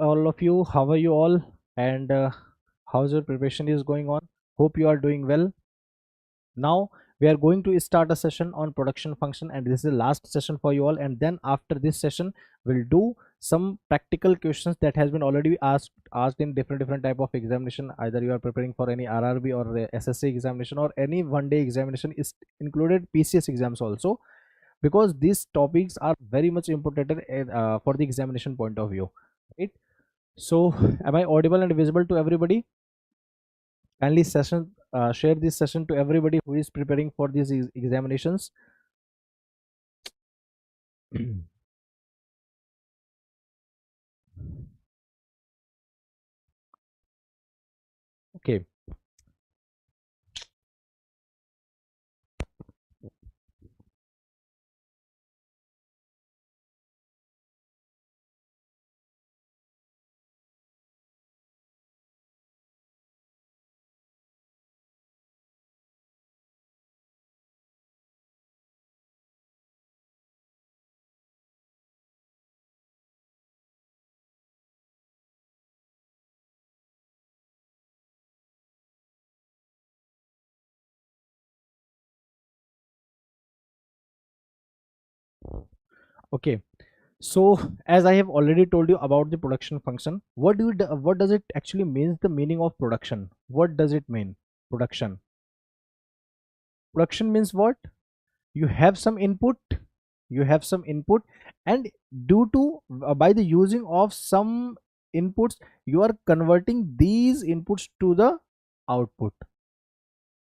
all of you. How are you all? And how's your preparation is going on? Hope you are doing well. Now we are going to start a session on production function, and this is the last session for you all. And then after this session, we'll do some practical questions that has been already asked in different type of examination. Either you are preparing for any RRB or SSC examination, or any one-day examination is included PCS exams also, because these topics are very much important for the examination point of view, right? So am I audible and visible to everybody? Kindly share this session to everybody who is preparing for these examinations. Okay. Okay. So as I have already told you about the production function, what does it actually means? The meaning of production. What does it mean? Production. Production means what? You have some input. You have some input, and due to by the using of some inputs, you are converting these inputs to the output.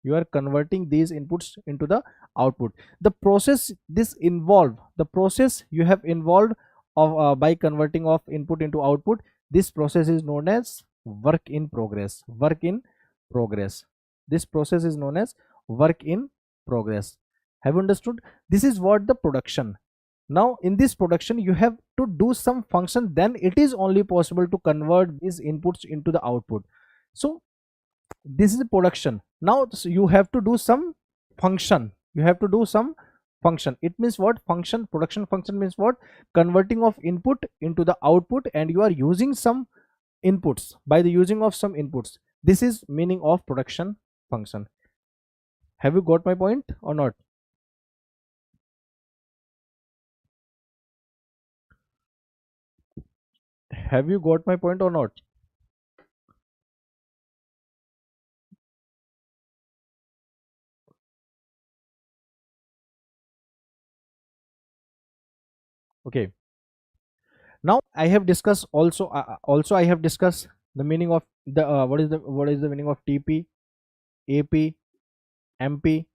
You are converting these inputs into the output. The process the process you have involved of by converting of input into output, this process is known as work in progress. This process is known as work in progress. Have you understood? This is what the production. Now in this production you have to do some function, then it is only possible to convert these inputs into the output. So this is the production. Now so you have to do some function. It means what? Function. Production function means what? Converting of input into the output, and you are using some inputs. By the using of some inputs, this is meaning of production function. Have you got my point or not? Have you got my point or not? Okay. Now I have discussed also I have discussed the meaning of the what is the meaning of TP, AP, MP.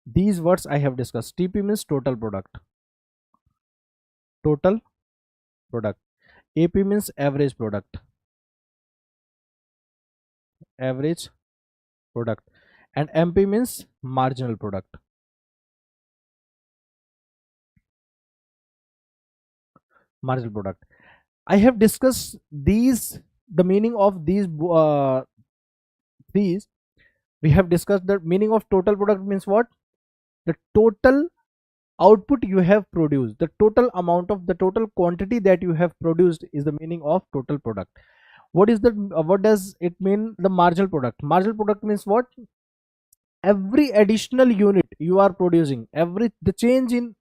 These words I have discussed. TP means total product. Total product. AP means average product. Average product. And MP means marginal product. Marginal product. I have discussed the meaning of these. We have discussed the meaning of total product means what? The total output you have produced, the total amount of the total quantity that you have produced is the meaning of total product. What is the what does it mean? The marginal product. Marginal product means what? Every additional unit you are producing, the change in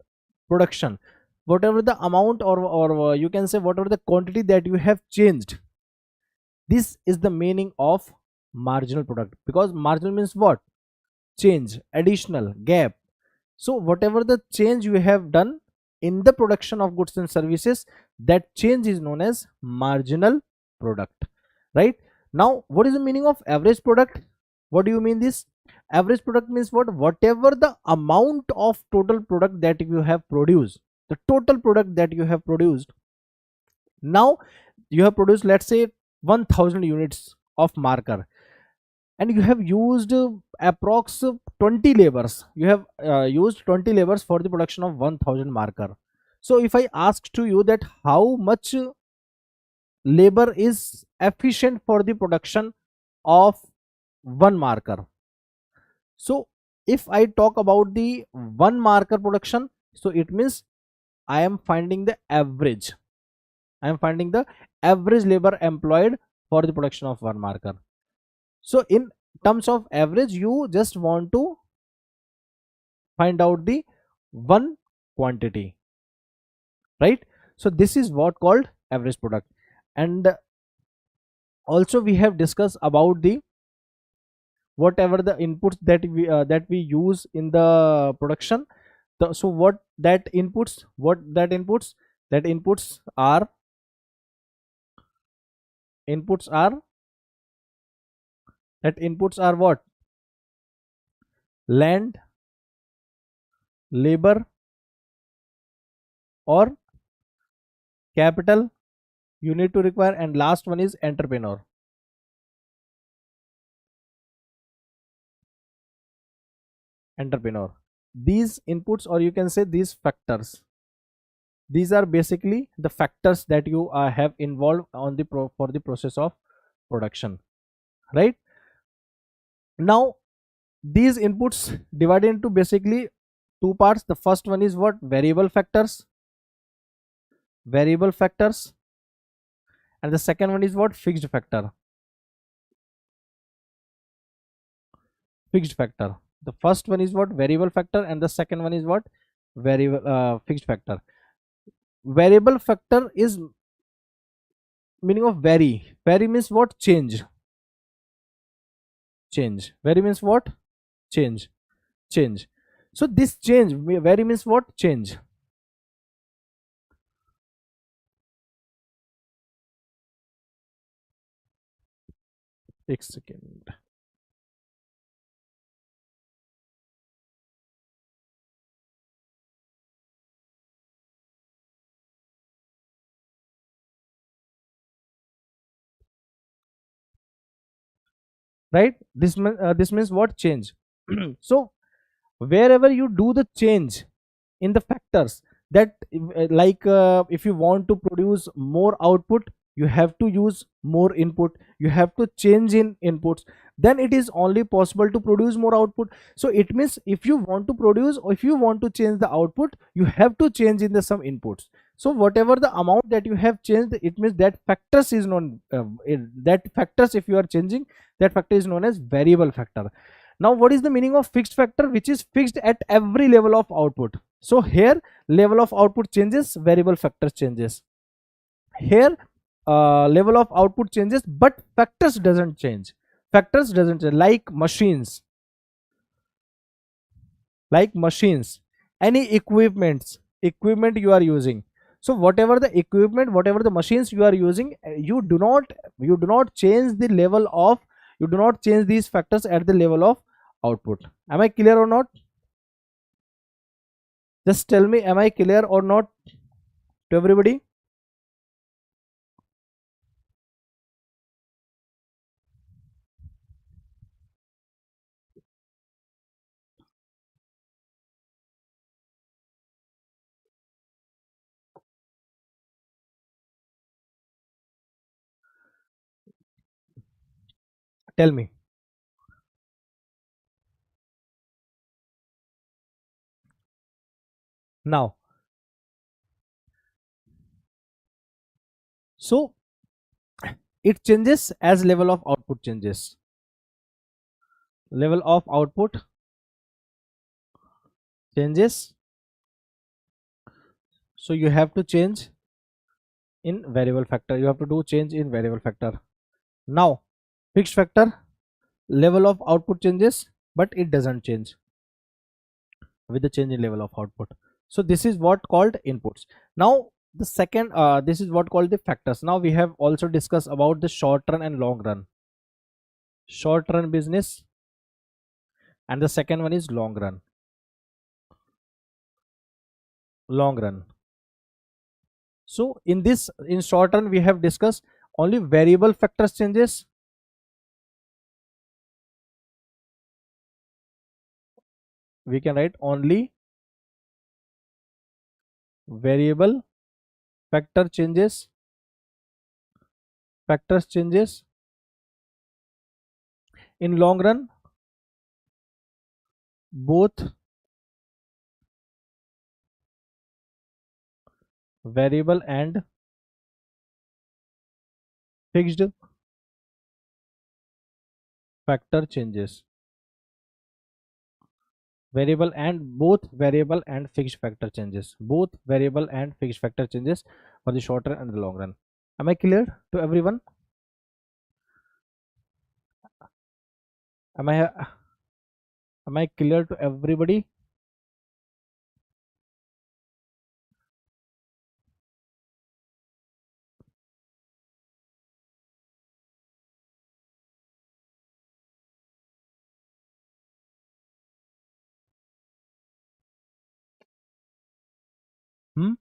production, whatever the amount or you can say whatever the quantity that you have changed, this is the meaning of marginal product. Because marginal means what? Change, additional, gap. So whatever the change you have done in the production of goods and services, that change is known as marginal product, right? Now what is the meaning of average product? What do you mean this? Average product means what? Whatever the amount of total product that you have produced, the total product that you have produced. Now you have produced, let's say, 1000 units of marker, and you have used approx 20 labors. You have used 20 labors for the production of 1000 marker. So if I ask to you that how much labor is efficient for the production of one marker, so if I talk about the one marker production, so it means I am finding the average. I am finding the average labor employed for the production of one marker. So in terms of average, you just want to find out the one quantity, right? So this is what called average product. And also we have discussed about the whatever the inputs that we use in the production. So that inputs are what? Land, labor, or capital you need to require, and last one is entrepreneur. These inputs, or you can say these factors, these are basically the factors that you have involved on the for the process of production, right? Now these inputs divided into basically two parts. The first one is what? Variable factors, and the second one is what? Fixed factor. The first one is what? Variable factor, and the second one is what? Variable fixed factor. Variable factor is meaning of vary means what? Change. Vary means what? Change. So this change, vary means what? Change. एक second. Right, this means what? Change. So wherever you do the change in the factors, that if you want to produce more output, you have to use more input, you have to change in inputs, then it is only possible to produce more output. So it means if you want to produce, or if you want to change the output, you have to change in the some inputs. So whatever the amount that you have changed, it means that factors is known, that factors, if you are changing, that factor is known as variable factor. Now what is the meaning of fixed factor? Which is fixed at every level of output. So here level of output changes, variable factor changes. Here level of output changes, but factors doesn't change. Like machines, any equipment you are using. So whatever the equipment, whatever the machines you are using, you do not change the level of, you do not change these factors at the level of output. Am I clear or not? Just tell me, am I clear or not to everybody? Tell me now. So it changes as level of output changes. Level of output changes, so you have to change in variable factor, you have to do change in variable factor. Now fixed factor, level of output changes, but it doesn't change with the change in level of output. So this is what called inputs. Now the second, this is what called the factors. Now we have also discussed about the short run and long run. Short run business, and the second one is long run. So in short run we have discussed only variable factors changes. We can write only variable factors changes. In long run, both variable and fixed factor changes. Variable and both variable and fixed factor changes. Both variable and fixed factor changes for the short run and the long run. Am I clear to everyone? Am I am I clear to everybody? Hmm?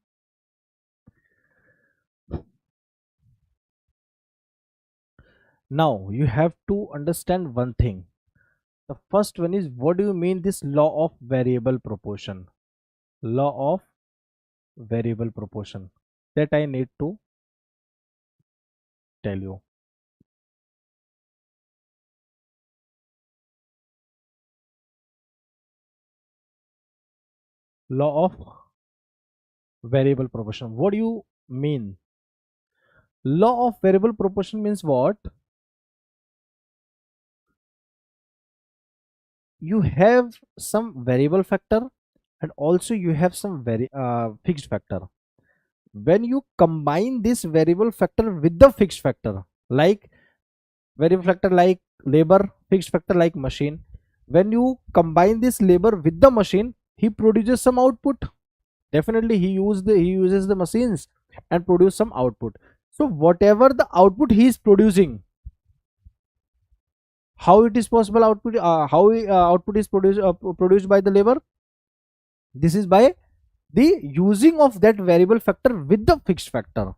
Now you have to understand one thing. The first one is, what do you mean this law of variable proportion? Law of variable proportion, that I need to tell you. Law of variable proportion. What do you mean? Law of variable proportion means what? You have some variable factor and also you have some fixed factor. When you combine this variable factor with the fixed factor, like variable factor like labor, fixed factor like machine, when you combine this labor with the machine, he produces some output. Definitely he uses the machines and produce some output. So whatever the output he is producing, how it is possible output, output is produced by the labor? This is by the using of that variable factor with the fixed factor.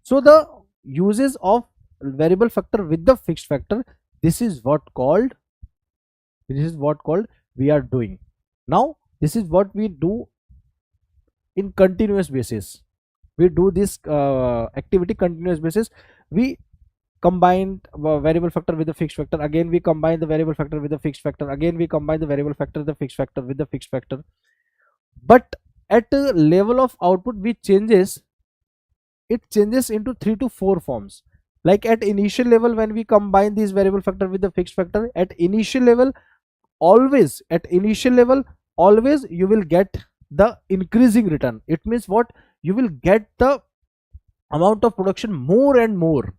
So the uses of variable factor with the fixed factor, this is what called we are doing. Now this is what we do in continuous basis. We do this activity continuous basis. We combine variable factor with the fixed factor, again we combine the variable factor with the fixed factor, again we combine the variable factor, the fixed factor with the fixed factor. But at a level of output which changes, it changes into 3 to 4 forms. Like at initial level, when we combine these variable factor with the fixed factor, at initial level always you will get the increasing return. It means what? You will get the amount of production more and more.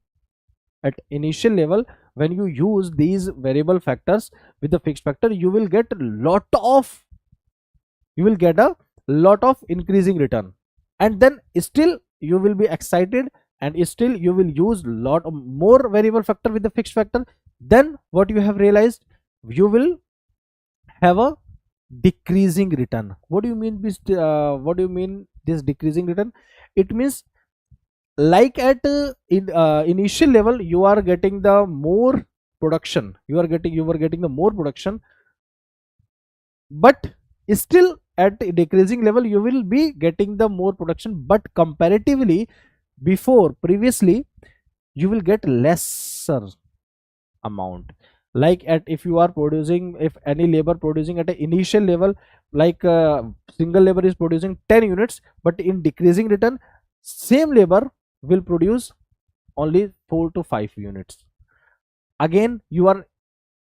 At initial level, when you use these variable factors with the fixed factor, you will get a lot of increasing return, and then still you will be excited and still you will use lot of more variable factor with the fixed factor. Then what you have realized, you will have a decreasing return. What do you mean this decreasing return? It means, like at initial level you are getting the more production, you were getting the more production, but still at decreasing level you will be getting the more production, but comparatively previously you will get lesser amount. Like at, if you are producing, if any labor producing at an initial level, like single labor is producing 10 units, but in decreasing return same labor will produce only 4 to 5 units. Again you are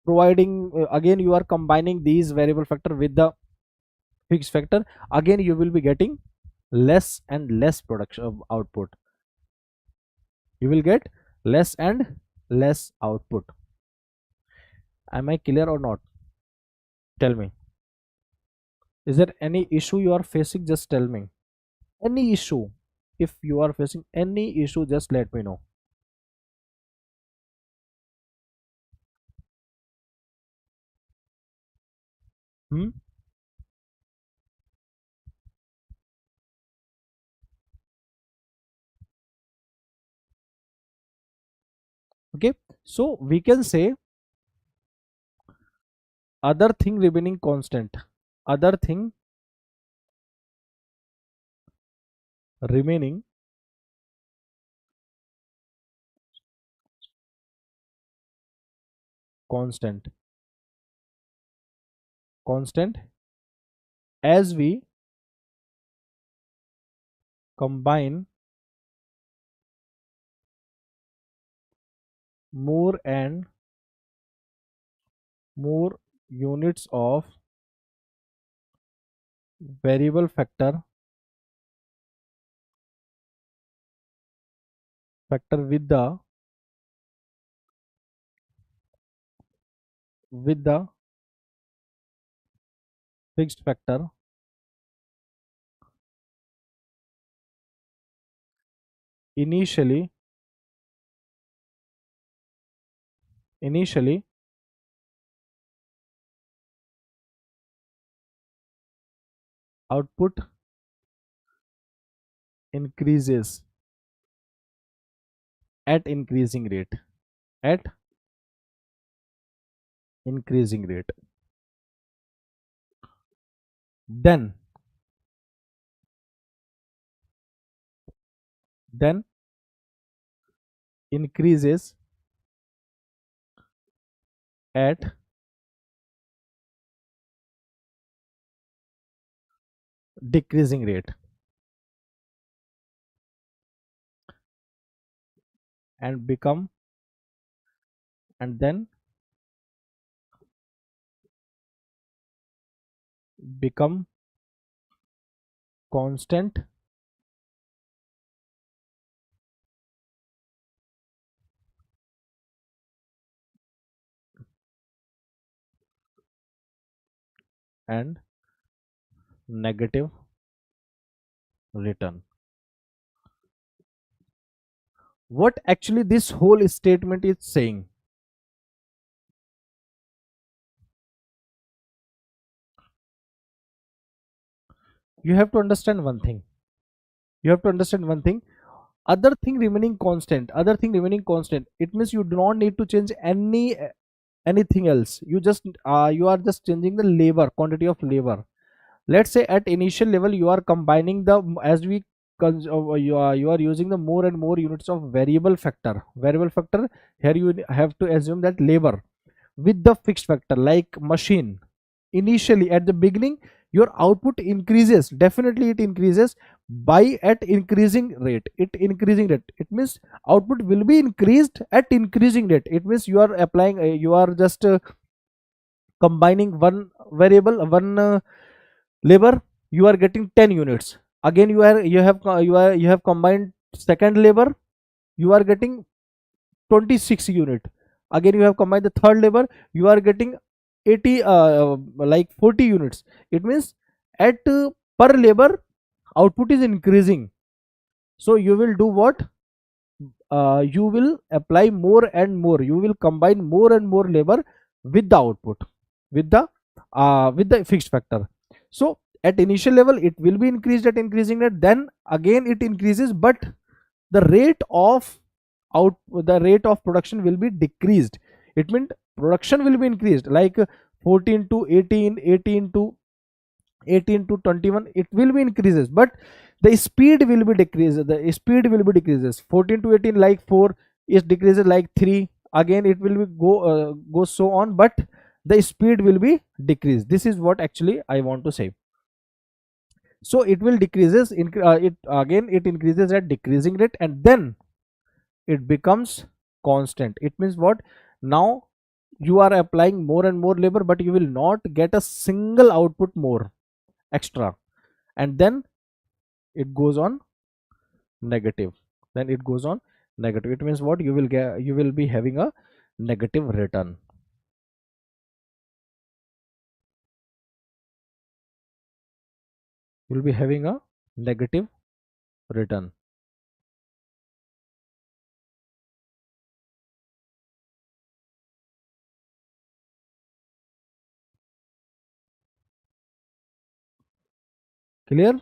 again you are combining these variable factor with the fixed factor, again you will be getting less and less production of output. You will get less and less output. Am I clear or not? Tell me, is there any issue you are facing? Just tell me any issue. If you are facing any issue, just let me know. Hmm? Okay, so we can say other thing remaining constant, other thing remaining constant, constant as we combine more and more units of variable factor with the fixed factor initially initially output increases at at increasing rate, then then increases at decreasing rate, and become and then become constant and negative return. What actually this whole statement is saying? You have to understand one thing. You have to understand one thing. Other thing remaining constant. It means you do not need to change anything else. You are just changing the labor, quantity of labor. Let's say at initial level you are combining the as we you are using the more and more units of variable factor. Here you have to assume that labor with the fixed factor like machine. Initially at the beginning your output increases, definitely it increases by at increasing rate. It means output will be increased at increasing rate. It means you are applying you are just combining one variable, one labor, you are getting 10 units. Again you have combined second labor, you are getting 26 unit. Again you have combined the third labor, you are getting 80 like 40 units. It means at per labor output is increasing. So you will do what? You will apply more and more, you will combine more and more labor with the output, with the fixed factor. So at initial level it will be increased at increasing rate, then again it increases, but the rate of the rate of production will be decreased. It means production will be increased like 14 to 18, 18 to 21, it will be increases, but the speed will be decreased. The speed will be decreases. 14 to 18 like 4 is decreases like 3. Again it will be go so on, but the speed will be decreased. This is what actually I want to say. So it will decreases it again, it increases at decreasing rate, and then it becomes constant. It means what? Now you are applying more and more labor, but you will not get a single output more extra, and then it goes on negative. Then it goes on negative. It means what? You will be having a negative return. You will be having a negative return. Clear?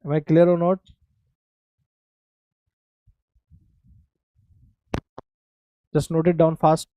Am I clear or not? Just note it down fast.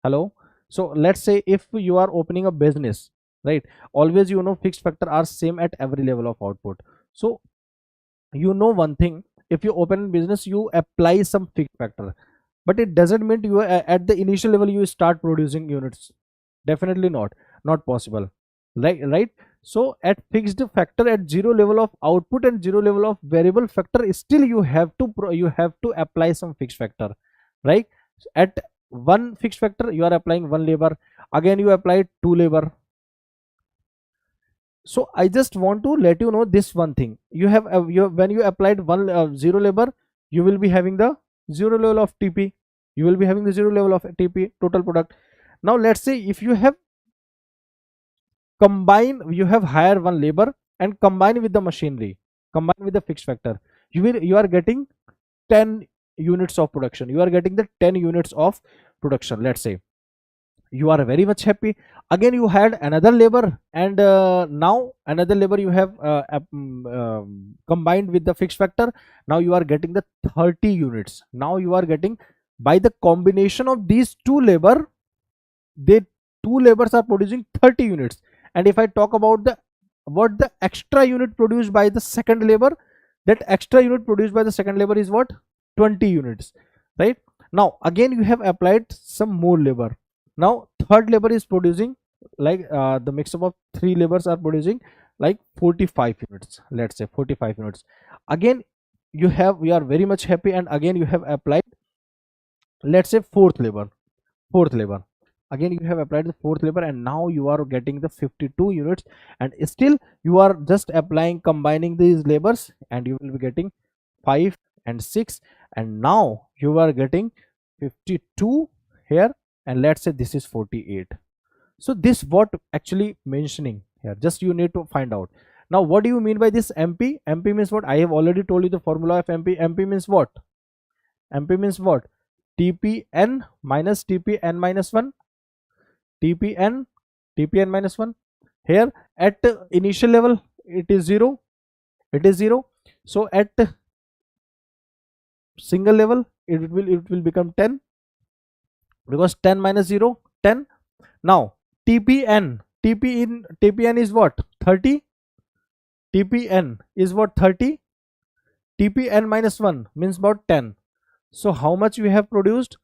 Hello. So let's say if you are opening a business, right, always fixed factor are same at every level of output. So one thing, if you open a business, you apply some fixed factor, but it doesn't mean you at the initial level you start producing units. Definitely not possible, right? So at fixed factor, at zero level of output and zero level of variable factor, still you have to apply some fixed factor, right? At one fixed factor you are applying one labor, again you apply two labor. So I just want to let you know this one thing. You have when you applied one zero labor, you will be having the zero level of TP, you will be having the zero level of TP, total product. Now let's say if you have you have hire one labor and combine with the machinery, combine with the fixed factor, you are getting 10 units of production, you are getting the 10 units of production. Let's say you are very much happy. Again you had another labor, and now another labor you have combined with the fixed factor. Now you are getting the 30 units. Now you are getting, by the combination of these two labor, they two labors are producing 30 units. And if I talk about what the extra unit produced by the second labor, that extra unit produced by the second labor is what? 20 units, right? Now again you have applied some more labor. Now third labor is producing, like the mix-up of three labors are producing like 45 units. Let's say 45 units. Again we are very much happy, and again you have applied, let's say fourth labor. Again you have applied the fourth labor, and now you are getting the 52 units. And still you are just applying, combining these labors, and you will be getting 5 and 6, and now you are getting 52 here, and let's say this is 48. So this what actually mentioning here, just you need to find out. Now what do you mean by this MP? MP means what? I have already told you the formula of MP. MP means what? MP means what? TPN minus TPN minus 1, TPN minus 1. Here at initial level it is 0, so at single level it will become 10, because 10 minus 0, 10. Now TPN is what? 30. TPN is what? 30. TPN minus 1 means about 10. So how much we have produced?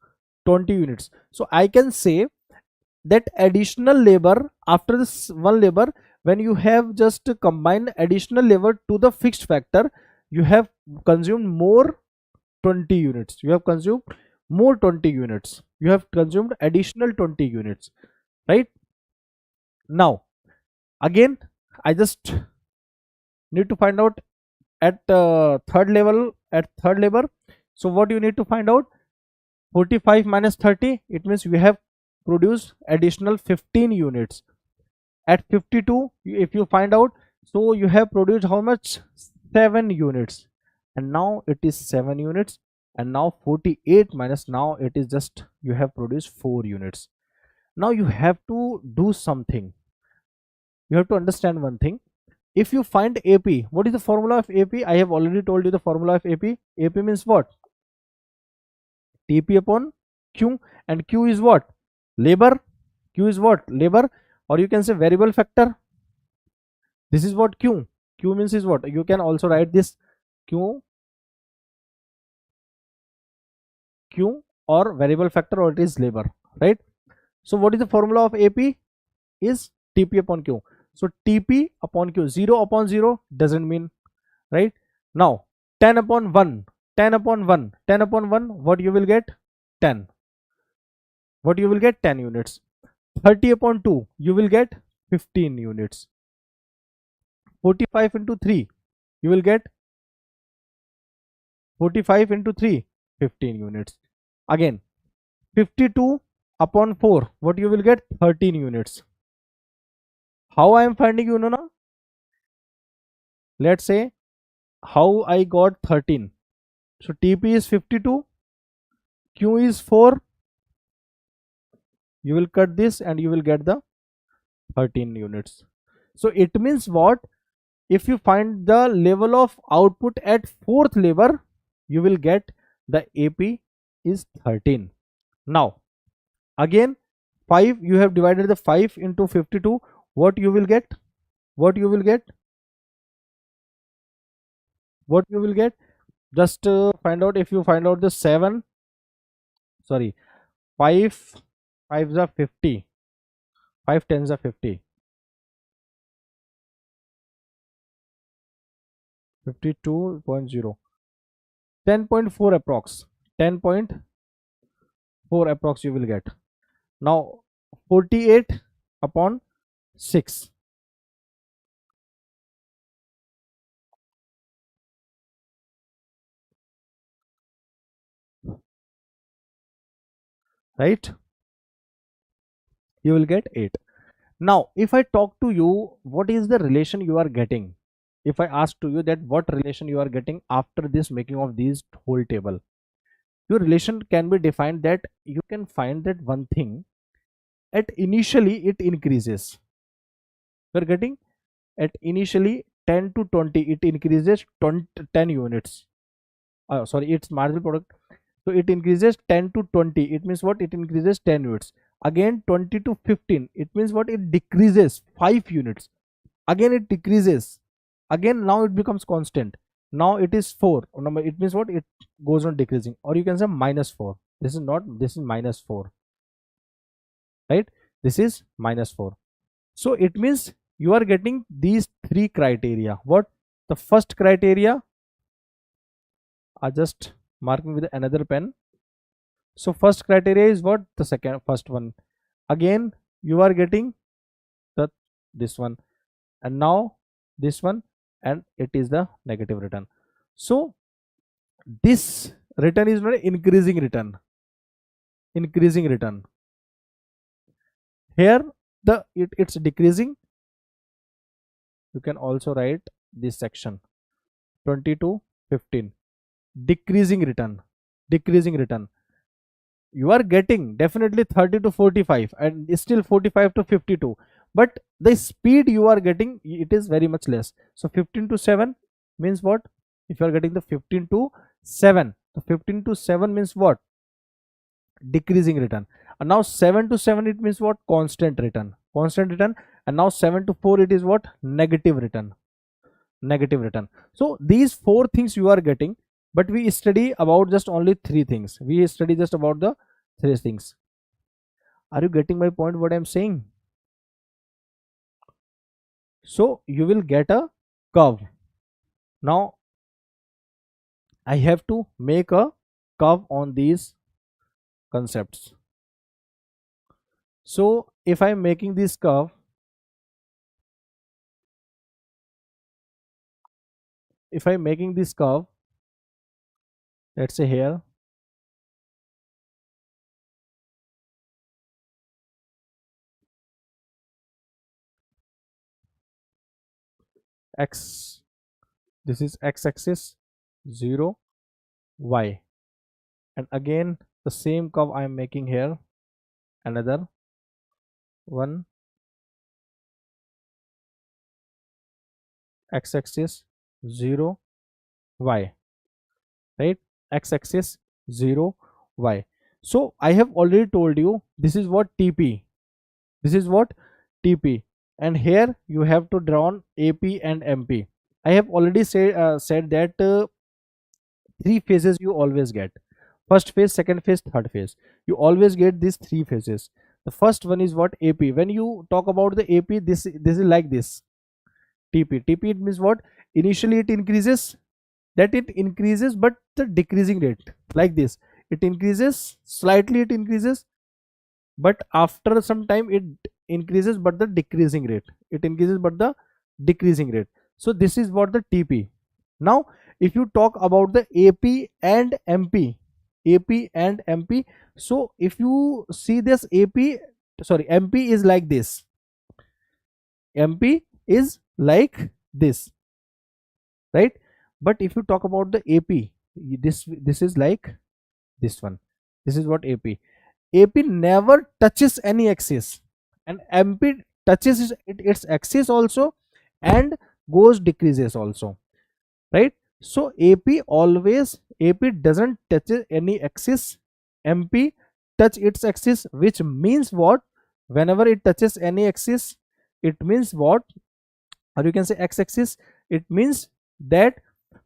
20 units. So I can say that additional labor, after this one labor, when you have just combined additional labor to the fixed factor, you have consumed more 20 units. You have consumed more 20 units. You have consumed additional 20 units, right? Now again I just need to find out at third level, at third labor. So what you need to find out? 45 minus 30, it means we have produced additional 15 units. At 52, if you find out, so you have produced how much? 7 units, and now it is 7 units. And now 48 minus, now it is just you have produced 4 units. Now you have to do something. You have to understand one thing. If you find AP, what is the formula of AP? I have already told you the formula of AP. AP means what? TP upon Q, and Q is what? Labor. Q is what? Labor, or you can say variable factor. This is what Q means is what? You can also write this Q or variable factor, or it is labor, right? So what is the formula of AP? Is TP upon Q. So TP upon Q, 0 upon 0 doesn't mean, right? Now 10 upon 1, 10 upon 1, 10 upon 1, what you will get? 10. What you will get? 10 units. 30 upon 2, you will get 15 units. 45 into 3, you will get 45 into 3, 15 units. Again 52 upon 4, what you will get? 13 units. How I am finding, now? Let's say how I got 13. So TP is 52, Q is 4. You will cut this and you will get the 13 units. So it means what? If you find the level of output at fourth labor, you will get the AP is 13. Now again 5, you have divided the 5 into 52. What you will get? What you will get? What you will get? Just find out. If you find out the 7, sorry, 5 5s are 50, 5 tens are 50, 52.0, 10.4 approx, 10.4 approx you will get. Now 48 upon 6, right? You will get 8. Now if I talk to you, what is the relation you are getting? If I ask to you that what relation you are getting after this making of these whole table, your relation can be defined that you can find that one thing at initially it increases. You are getting at initially 10 to 20, it increases 10 units. Sorry, it's marginal product. So it increases 10 to 20. It means what? It increases 10 units. Again 20 to 15. It means what? It decreases 5 units. Again it decreases. Again now it becomes constant. Now it is 4. It means what? It goes on decreasing. Or you can say minus 4. This is not. This is minus 4. Right? This is minus 4. So it means you are getting these 3 criteria. What? The first criteria are just marking with another pen. So first criteria is what? The first one. Again you are getting this one, and now this one, and it is the negative return. So this return is not increasing return. Increasing return. Here it's decreasing. You can also write this section 20 to 15. Decreasing return. Decreasing return. You are getting definitely 30 to 45 and still 45 to 52, but the speed you are getting, it is very much less. So 15 to 7 means what? If you are getting the 15 to 7, so 15 to 7 means what? Decreasing return. And now 7 to 7, it means what? Constant return. Constant return. And now 7 to 4, it is what? Negative return. Negative return. So these 4 things you are getting, but we study about just only 3 things. We study just about the 3 things. Are you getting my point, what I am saying? So you will get a curve. Now I have to make a curve on these concepts. So if I am making this curve, let's say here, x, this is x-axis, 0, y, and again the same curve I am making here, another one, x-axis 0, y, right? X-axis 0, y. So I have already told you this is what TP, this is what TP, and here you have to draw on AP and MP. I have already said that 3 phases you always get: first phase, second phase, third phase. You always get these 3 phases. The first one is what? AP. When you talk about the AP, this is like this. TP it means what? Initially it increases, that it increases, but the decreasing rate, like this. It increases slightly, it increases, but after some time it increases, but the decreasing rate, it increases but the decreasing rate. So this is what the TP. Now if you talk about the AP and MP, so if you see this MP is like this, MP is like this, right? But if you talk about the AP, this is like this one. This is what AP never touches any axis, and MP touches its axis also and goes decreases also, right? So AP doesn't touch any axis, MP touch its axis, which means what? Whenever it touches any axis, it means what? Or you can say x-axis, it means that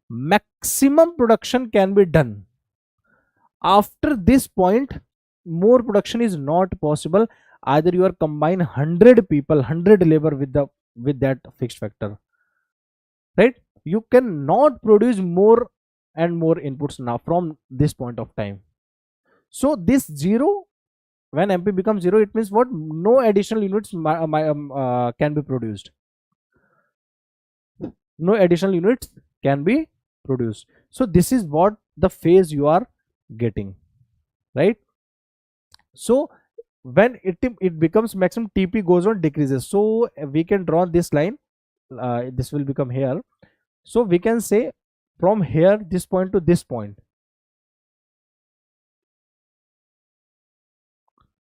maximum production can be done. After this point, more production is not possible. Either you are combine 100 people, 100 labor with that fixed factor, right? You cannot produce more and more inputs now from this point of time. So this zero, when MP becomes zero, it means what? No additional units can be produced. No additional units can be produced. So this is what the phase you are getting, right? So when it becomes maximum, TP goes on decreases. So we can draw this line. This will become here. So we can say from here, this point to this point.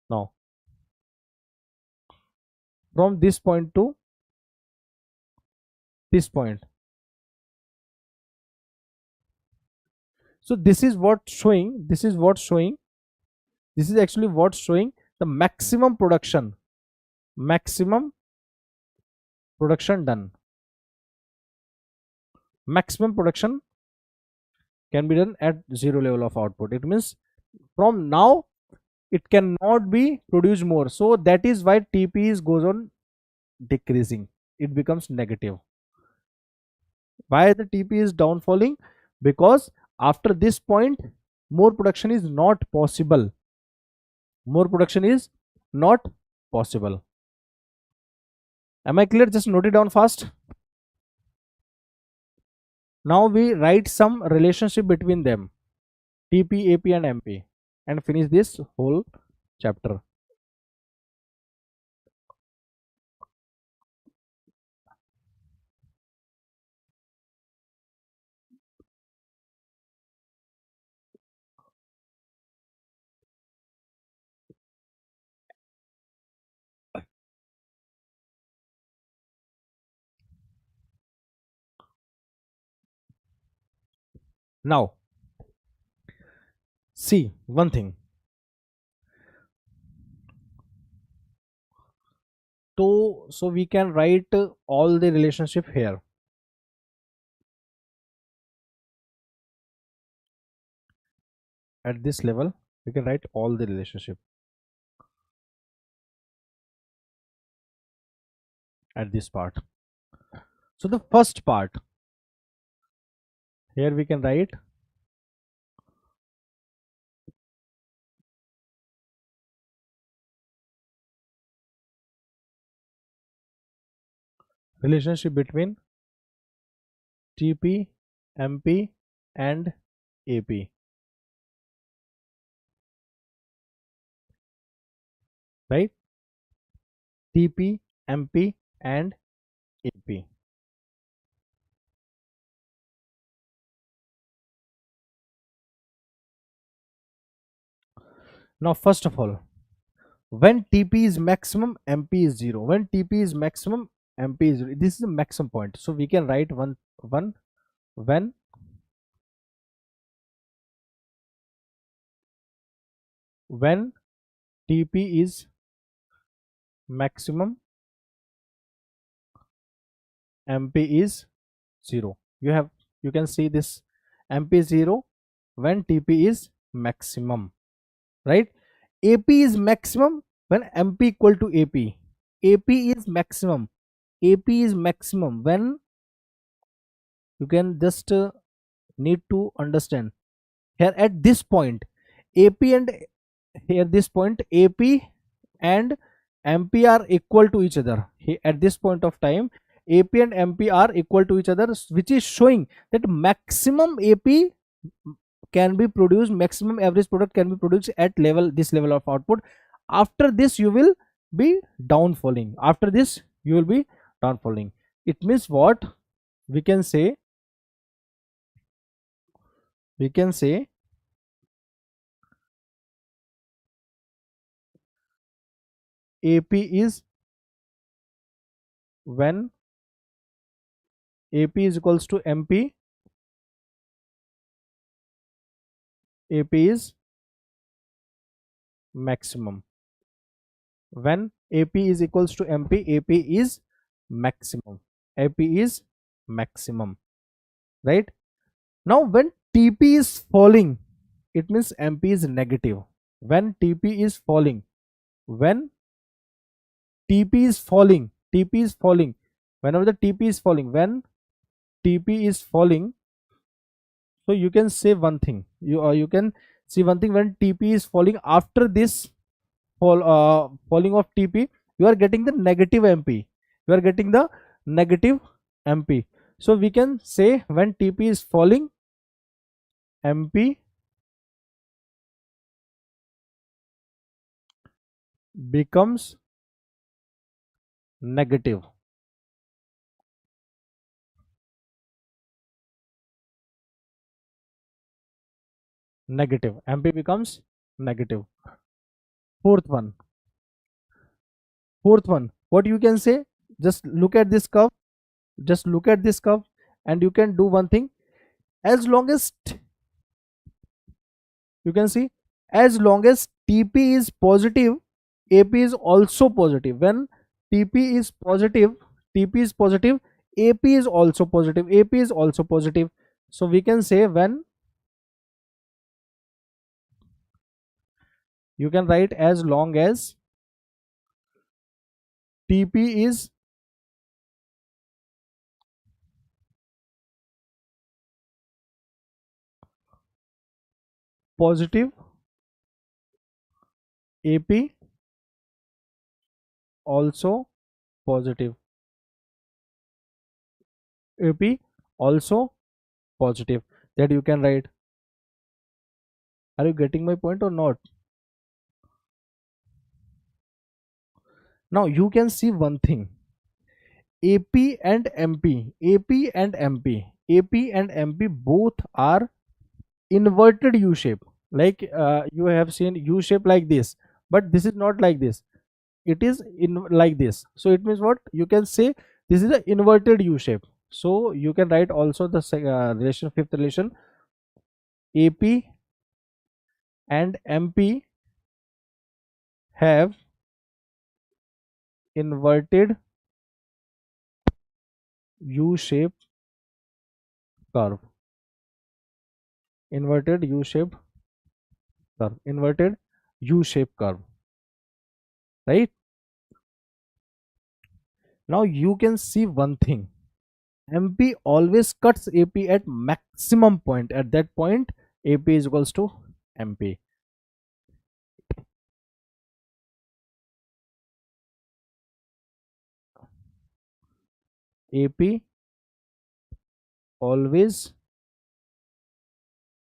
Now from this point to this point. So this is what showing. This is what showing. This is actually what's showing the maximum production. Maximum production done. Maximum production can be done at zero level of output. It means from now it cannot be produced more. So that is why TP goes on decreasing. It becomes negative. Why the TP is downfalling? Because after this point, more production is not possible. More production is not possible. Am I clear? Just note it down fast. Now we write some relationship between them, TP, AP and MP, and finish this whole chapter. Now see one thing. So we can write all the relationship here. At this level, we can write all the relationship. At this part. So the first part, here we can write relationship between TP, MP and AP. Right? TP, MP and AP. Now first of all, when TP is maximum, MP is 0. When TP is maximum, MP is 0. This is the maximum point. So we can write one when TP is maximum, MP is 0. You can see this, MP is 0 when TP is maximum, right? AP is maximum when MP equal to AP. AP is maximum. AP is maximum when, you can just need to understand here at this point, AP and here this point, AP and MP are equal to each other. Here at this point of time, AP and MP are equal to each other, which is showing that maximum AP can be produced, maximum average product can be produced at this level of output. After this you will be downfalling. After this you will be downfalling. It means what? We can say AP is when AP is equals to MP, AP is maximum. when AP is equals to MP, AP is maximum. AP is maximum, right? Now when TP is falling, it means MP is negative. When TP is falling, when TP is falling, TP is falling, whenever the TP is falling, when TP is falling, so you can say one thing, you can see one thing, when TP is falling, after this falling of TP, you are getting the negative MP, you are getting the negative MP. So we can say when TP is falling, MP becomes negative. Negative. MP becomes negative. Fourth one. Fourth one. What you can say? Just look at this curve. Just look at this curve, and you can do one thing. As long as you can see, as long as TP is positive, AP is also positive. When TP is positive, TP is positive, AP is also positive. AP is also positive. So we can say when, you can write as long as TP is positive, AP also positive. AP also positive. That you can write. Are you getting my point or not? Now you can see one thing. AP and MP, AP and MP, AP and MP both are inverted U shape. Like you have seen U shape like this, but this is not like this. It is in like this. So it means what? You can say this is an inverted U shape. So you can write also the relation, fifth relation, AP and MP have inverted U shape curve. Inverted U shape curve. Inverted U shape curve. Right? Now you can see one thing. MP always cuts AP at maximum point. At that point, AP is equals to MP. AP always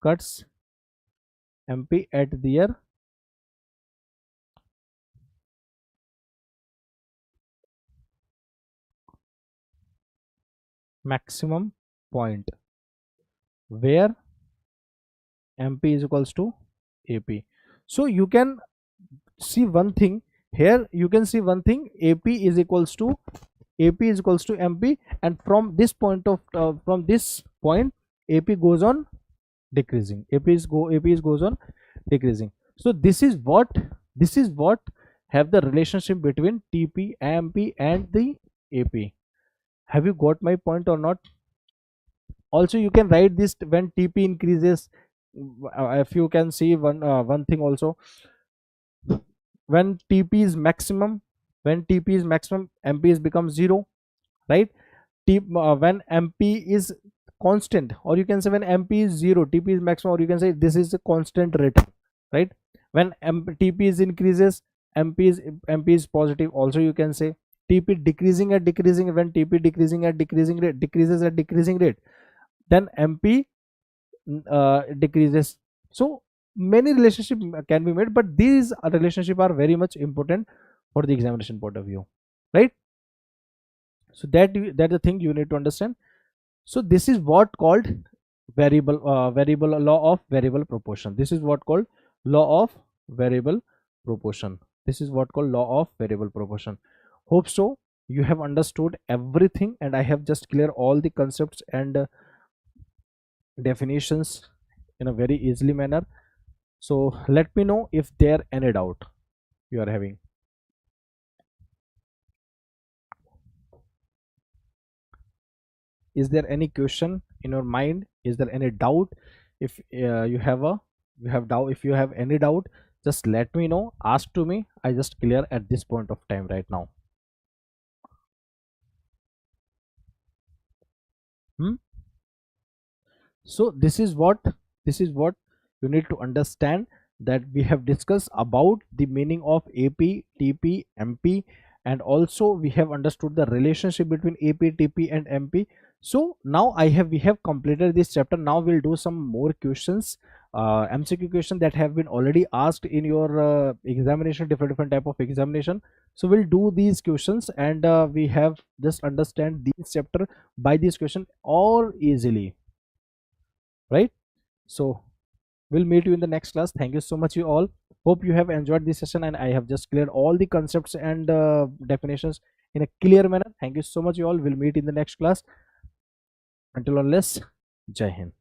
cuts MP at their maximum point, where MP is equals to AP. So you can see one thing here. You can see one thing. AP is equals to MP, and from this point of from this point, AP goes on decreasing. AP goes on decreasing. So this is what have the relationship between TP, MP, and the AP. Have you got my point or not? Also you can write this when TP increases. If you can see one thing also, when TP is maximum, when TP is maximum, MP is becomes 0, right? When MP is constant, or you can say when MP is 0, TP is maximum, or you can say this is a constant rate, right? When TP is increases, MP is positive. Also you can say TP decreasing at decreasing, when TP decreasing at decreasing rate, decreases at decreasing rate, then MP decreases. So many relationship can be made, but these relationship are very much important for the examination point of view, right? So that the thing you need to understand. So this is what called variable law of variable proportion. This is what called law of variable proportion. This is what called law of variable proportion. Hope so you have understood everything, and I have just clear all the concepts and definitions in a very easily manner. So let me know if there any doubt you are having. Is there any question in your mind? Is there any doubt? If you have any doubt, just let me know, ask to me. I just clear at this point of time right now. Hmm? So this is what you need to understand, that we have discussed about the meaning of AP, TP, MP, and also we have understood the relationship between AP, TP, and MP. So now we have completed this chapter. Now we'll do some more questions, MCQ question that have been already asked in your examination, different type of examination. So we'll do these questions, and we have just understand this chapter by this question all easily, right? So we'll meet you in the next class. Thank you so much, you all. Hope you have enjoyed this session, and I have just cleared all the concepts and definitions in a clear manner. Thank you so much, you all. We'll meet in the next class. Until unless, Jai Hind.